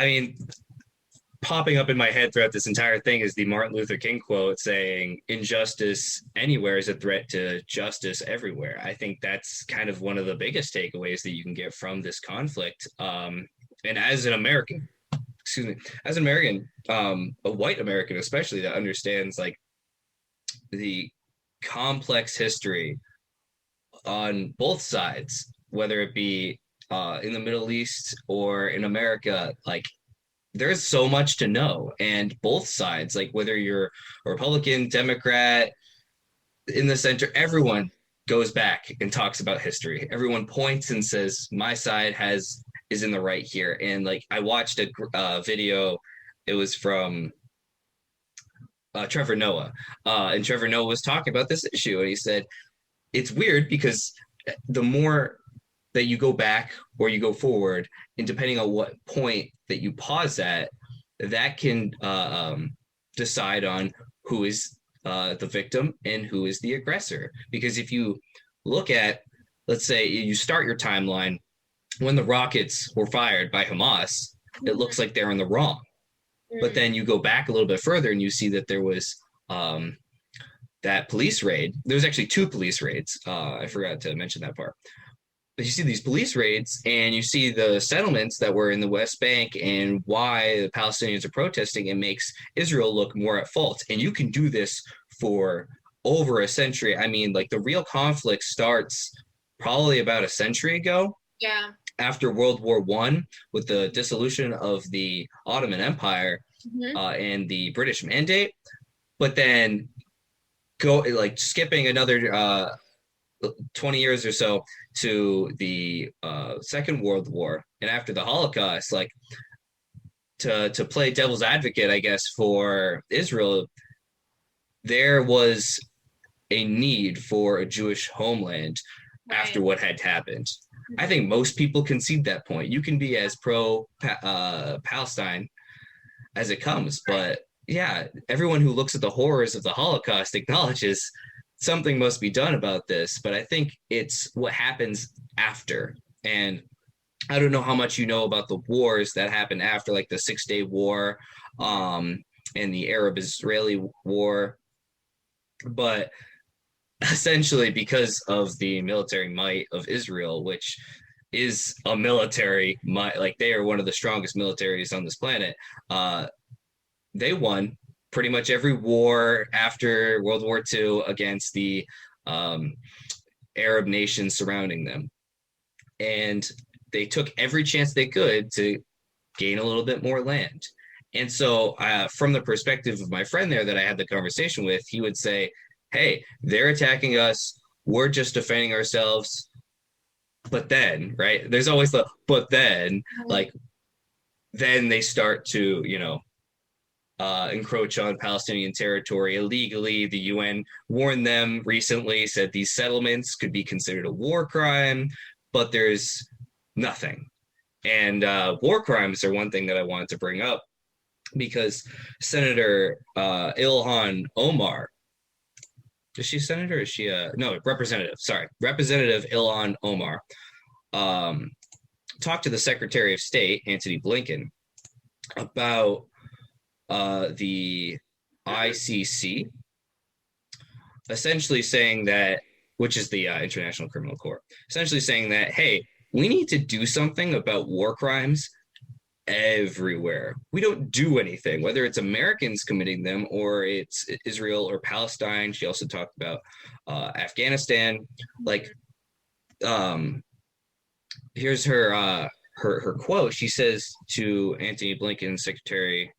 I mean, popping up in my head throughout this entire thing is the Martin Luther King quote saying, "Injustice anywhere is a threat to justice everywhere." I think that's kind of one of the biggest takeaways that you can get from this conflict. And as an American, excuse me, as an American, a white American especially, that understands like the complex history on both sides, whether it be in the Middle East or in America, like there's so much to know. And both sides, like whether you're a Republican, Democrat, in the center, everyone goes back and talks about history. Everyone points and says, my side has is in the right here. And like I watched a video, it was from Trevor Noah. And Trevor Noah was talking about this issue. And he said, it's weird because the more that you go back or you go forward, and depending on what point that you pause at, that can decide on who is the victim and who is the aggressor. Because if you look at, let's say you start your timeline when the rockets were fired by Hamas, it looks like they're in the wrong. But then you go back a little bit further and you see that there was that police raid. There's actually two police raids. I forgot to mention that part. But you see these police raids and you see the settlements that were in the West Bank and why the Palestinians are protesting. It makes Israel look more at fault. And you can do this for over a century. I mean, like the real conflict starts probably about a century ago. Yeah. After World War One, with the dissolution of the Ottoman Empire and the British Mandate. But then go like skipping another 20 years or so to the Second World War, and after the Holocaust, like to play devil's advocate, I guess, for Israel, there was a need for a Jewish homeland after what had happened. I think most people concede that point. You can be as pro Palestine as it comes, but yeah, everyone who looks at the horrors of the Holocaust acknowledges something must be done about this. But I think it's what happens after. And I don't know how much you know about the wars that happened after, like the 6 Day War and the Arab-Israeli War. But essentially, because of the military might of Israel, which is a military might, like they are one of the strongest militaries on this planet, they won pretty much every war after World War II against the Arab nations surrounding them. And they took every chance they could to gain a little bit more land. And so, from the perspective of my friend there that I had the conversation with, he would say, hey, they're attacking us. We're just defending ourselves. But then, right? There's always the, but then, like, then they start to, encroach on Palestinian territory illegally. The UN warned them recently, said these settlements could be considered a war crime, but there's nothing. And war crimes are one thing that I wanted to bring up because Senator Ilhan Omar, is she a senator? Is she no, representative? Sorry, Representative Ilhan Omar talked to the Secretary of State, Antony Blinken, about the ICC, essentially saying that, which is the International Criminal Court, essentially saying that, hey, we need to do something about war crimes everywhere. We don't do anything, whether it's Americans committing them or it's Israel or Palestine. She also talked about Afghanistan. Like, here's her quote. She says to Antony Blinken, Secretary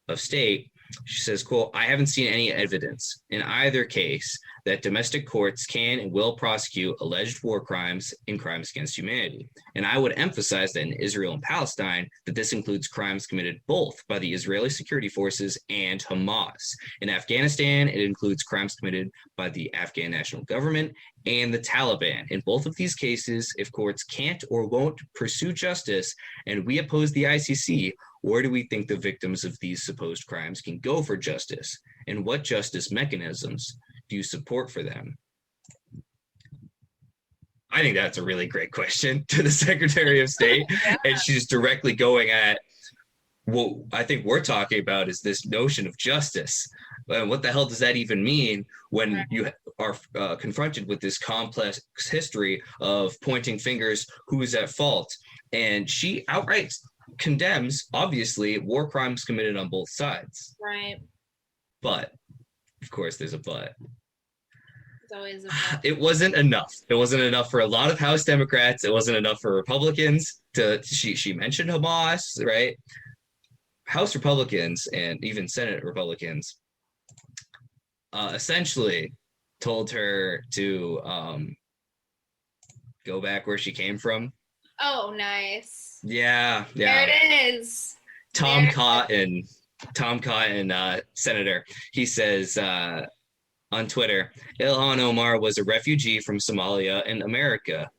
of State, she says, quote, I haven't seen any evidence in either case that domestic courts can and will prosecute alleged war crimes and crimes against humanity. And I would emphasize that in Israel and Palestine, that this includes crimes committed both by the Israeli security forces and Hamas. In Afghanistan, it includes crimes committed by the Afghan national government and the Taliban. In both of these cases, if courts can't or won't pursue justice and we oppose the ICC, where do we think the victims of these supposed crimes can go for justice? And what justice mechanisms do you support for them? I think that's a really great question to the Secretary of State. And she's directly going at what I think we're talking about is this notion of justice. And what the hell does that even mean when you are confronted with this complex history of pointing fingers, who's at fault? And she outright condemns, obviously, war crimes committed on both sides. Right. But, of course, there's a but. It's always a but. It wasn't enough. It wasn't enough for a lot of House Democrats. It wasn't enough for Republicans. She mentioned Hamas, right? House Republicans and even Senate Republicans essentially told her to go back where she came from. Oh, nice. Yeah, There yeah. it is. Tom Cotton, Senator, he says on Twitter, Ilhan Omar was a refugee from Somalia in America.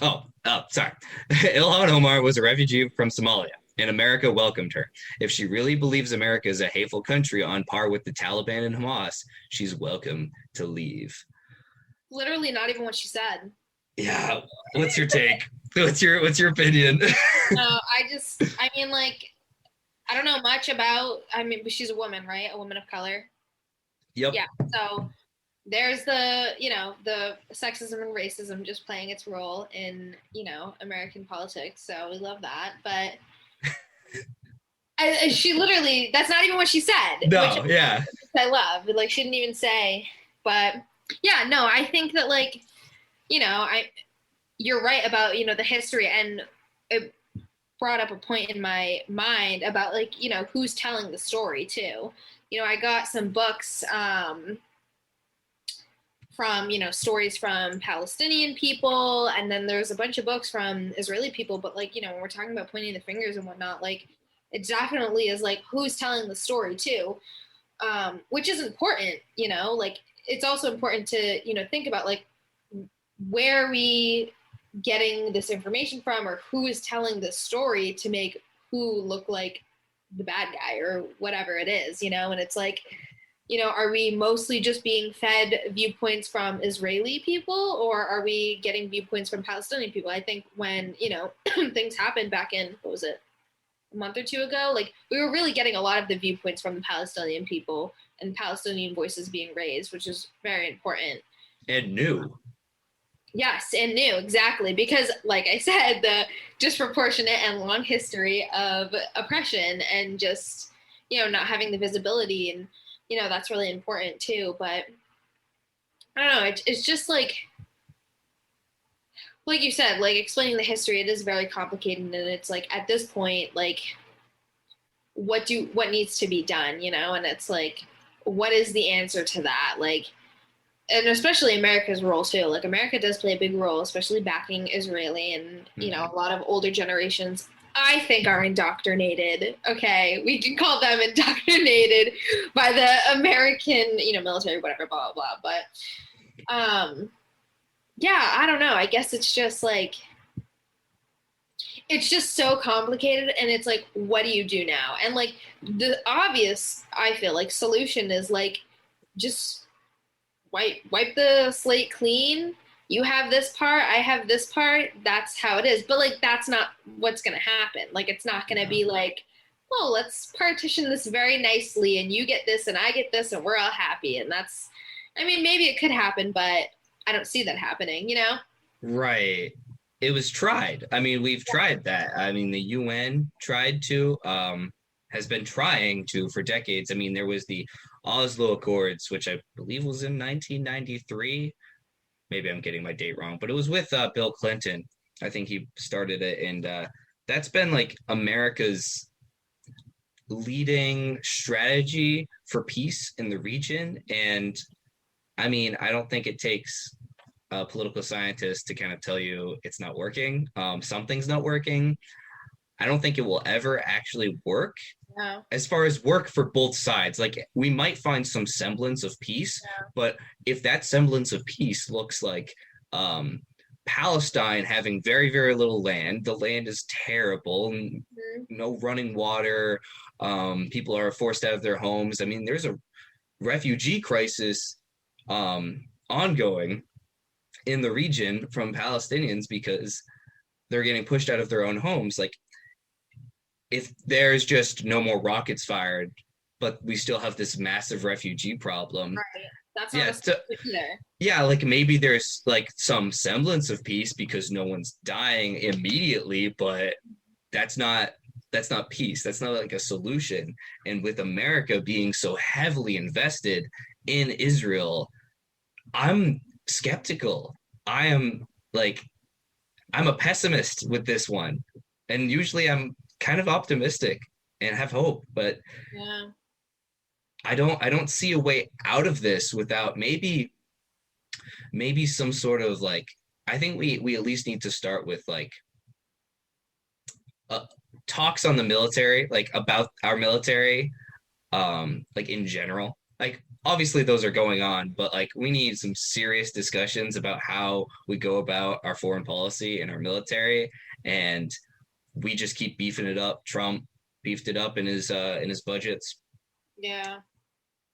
Sorry. Ilhan Omar was a refugee from Somalia, and America welcomed her. If she really believes America is a hateful country on par with the Taliban and Hamas, she's welcome to leave. Literally not even what she said. Yeah. What's your take? What's your opinion? No, I mean, like, I don't know much about, I mean, but she's a woman, right? A woman of color. Yep. Yeah. So there's the, the sexism and racism just playing its role in, American politics. So we love that. But she literally, that's not even what she said. No, yeah. I love. Like, she didn't even say, but yeah, no, I think that, like, you're right about, the history, and it brought up a point in my mind about, like, who's telling the story too. I got some books from, stories from Palestinian people, and then there's a bunch of books from Israeli people. But, like, when we're talking about pointing the fingers and whatnot, like, it definitely is, like, who's telling the story too, which is important. Like, it's also important to, think about, like, where are we getting this information from, or who is telling this story to make who look like the bad guy or whatever it is, and it's like, are we mostly just being fed viewpoints from Israeli people, or are we getting viewpoints from Palestinian people? I think when, things happened back in, what was it, a month or two ago, like, we were really getting a lot of the viewpoints from the Palestinian people and Palestinian voices being raised, which is very important. And new. Yes, and new, exactly. Because, like I said, the disproportionate and long history of oppression and just, not having the visibility, and, that's really important too. But I don't know, it's just like you said, like, explaining the history, it is very complicated. And it's like, at this point, like, what needs to be done, and it's like, what is the answer to that? Like, and especially America's role too. Like, America does play a big role, especially backing Israeli, and, a lot of older generations, I think, are indoctrinated. Okay, we can call them indoctrinated by the American, military, whatever, blah blah blah. But yeah, I don't know. I guess it's just like, it's just so complicated, and it's like, what do you do now? And, like, the obvious, I feel like, solution is, like, just wipe the slate clean. You have this part, I have this part. That's how it is. But, like, that's not what's going to happen. Like, it's not going to be like, oh, let's partition this very nicely, and you get this and I get this and we're all happy. And that's, I mean, maybe it could happen, but I don't see that happening, Right. It was tried. I mean, we've tried that. I mean, the UN tried to, has been trying to for decades. I mean, there was the Oslo Accords, which I believe was in 1993. Maybe I'm getting my date wrong, but it was with Bill Clinton. I think he started it, and that's been, like, America's leading strategy for peace in the region. And I mean, I don't think it takes a political scientist to kind of tell you it's not working. Something's not working. I don't think it will ever actually work. No. As far as work for both sides. Like, we might find some semblance of peace, but if that semblance of peace looks like Palestine having very, very little land, the land is terrible, no running water, people are forced out of their homes. I mean, there's a refugee crisis ongoing in the region from Palestinians because they're getting pushed out of their own homes. Like, if there's just no more rockets fired, but we still have this massive refugee problem. Right. That's not Yeah, a so solution either. yeah, like maybe there's like some semblance of peace because no one's dying immediately, but that's not that's not peace. That's not like a solution. And with America being so heavily invested in Israel, I'm skeptical. I am like I'm a pessimist with this one. And usually I'm kind of optimistic and have hope, but Yeah. I don't see a way out of this without maybe some sort of like I think we at least need to start with uh, talks on the military, like about our military, like in general. Like obviously those are going on, but like we need some serious discussions about how we go about our foreign policy and our military, and we just keep beefing it up. Trump beefed it up in his budgets, Yeah.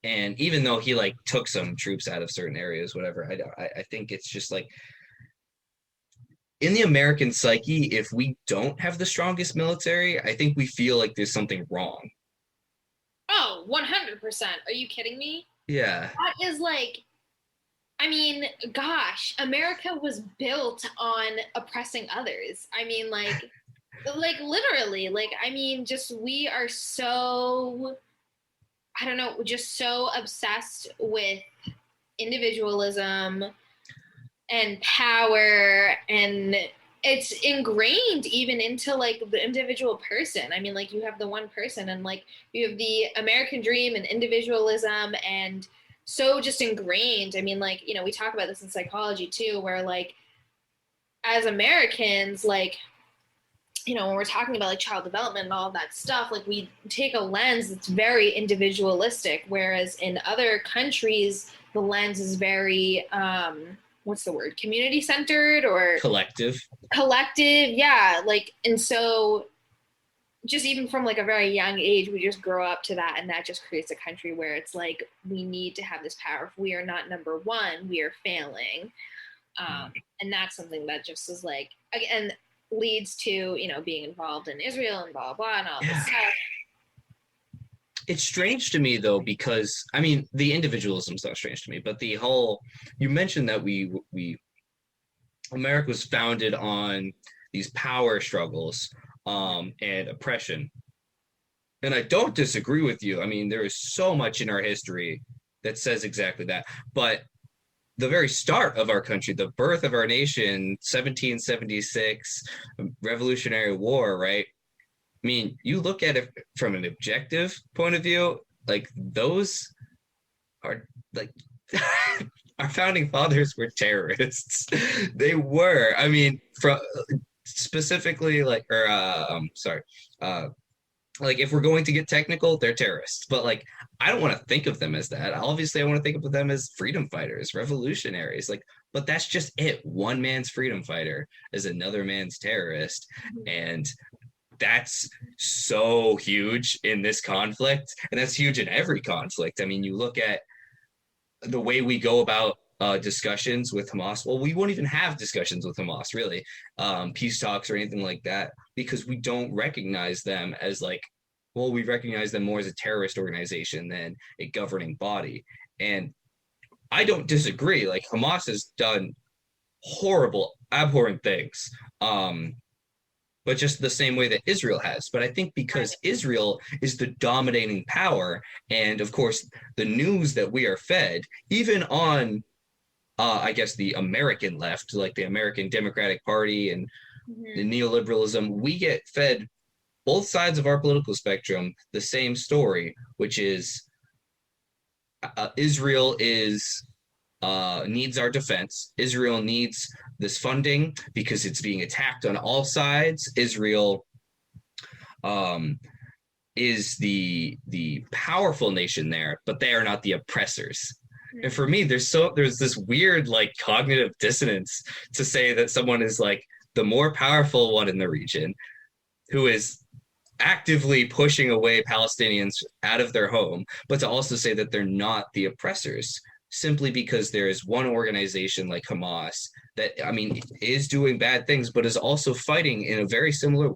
and even though he like took some troops out of certain areas, whatever, I think it's just like in the American psyche, if we don't have the strongest military, I think we feel like there's something wrong. Oh, 100%. Are you kidding me? Yeah. That is like, I mean, gosh, America was built on oppressing others. I mean, like literally, like, I mean, just we are so, I don't know, just so obsessed with individualism and power, and it's ingrained even into like the individual person. I mean, like you have the one person, and like you have the American dream and individualism, and so just ingrained. I mean, like, we talk about this in psychology too, where like as Americans, like, when we're talking about like child development and all of that stuff, like we take a lens that's very individualistic, whereas in other countries, the lens is very, what's the word, community centered or Collective. collective. Yeah. Like, and so just even from like a very young age, we just grow up to that. And that just creates a country where it's like, we need to have this power. If we are not number one, we are failing. And that's something that just is like, again, leads to being involved in Israel and blah blah, blah and all this Yeah. stuff. It's strange to me though because I mean the individualism's not strange to me, but the whole you mentioned that we America was founded on these power struggles and oppression. And I don't disagree with you. I mean, there is so much in our history that says exactly that. But the very start of our country, the birth of our nation, 1776, Revolutionary War, right? I mean, you look at it from an objective point of view, like those are like our founding fathers were terrorists. They were. I mean, from specifically like or sorry. Like if we're going to get technical, they're terrorists. But like I don't want to think of them as that. Obviously, I want to think of them as freedom fighters, revolutionaries. Like, but that's just it. One man's freedom fighter is another man's terrorist. And that's so huge in this conflict. And that's huge in every conflict. I mean, you look at the way we go about discussions with Hamas. Well, we won't even have discussions with Hamas, really, peace talks or anything like that, because we don't recognize them as like, well, we recognize them more as a terrorist organization than a governing body. And I don't disagree. Like Hamas has done horrible, abhorrent things. But just the same way that Israel has. But I think because Israel is the dominating power, and of course, the news that we are fed, even on, I guess, the American left, like the American Democratic Party and the neoliberalism, we get fed both sides of our political spectrum the same story, which is Israel is needs our defense. Israel needs this funding because it's being attacked on all sides. Israel is the powerful nation there, but they are not the oppressors. And for me, there's this weird like cognitive dissonance to say that someone is like the more powerful one in the region who is actively pushing away Palestinians out of their home, but to also say that they're not the oppressors simply because there is one organization like Hamas that, I mean, is doing bad things, but is also fighting in a very similar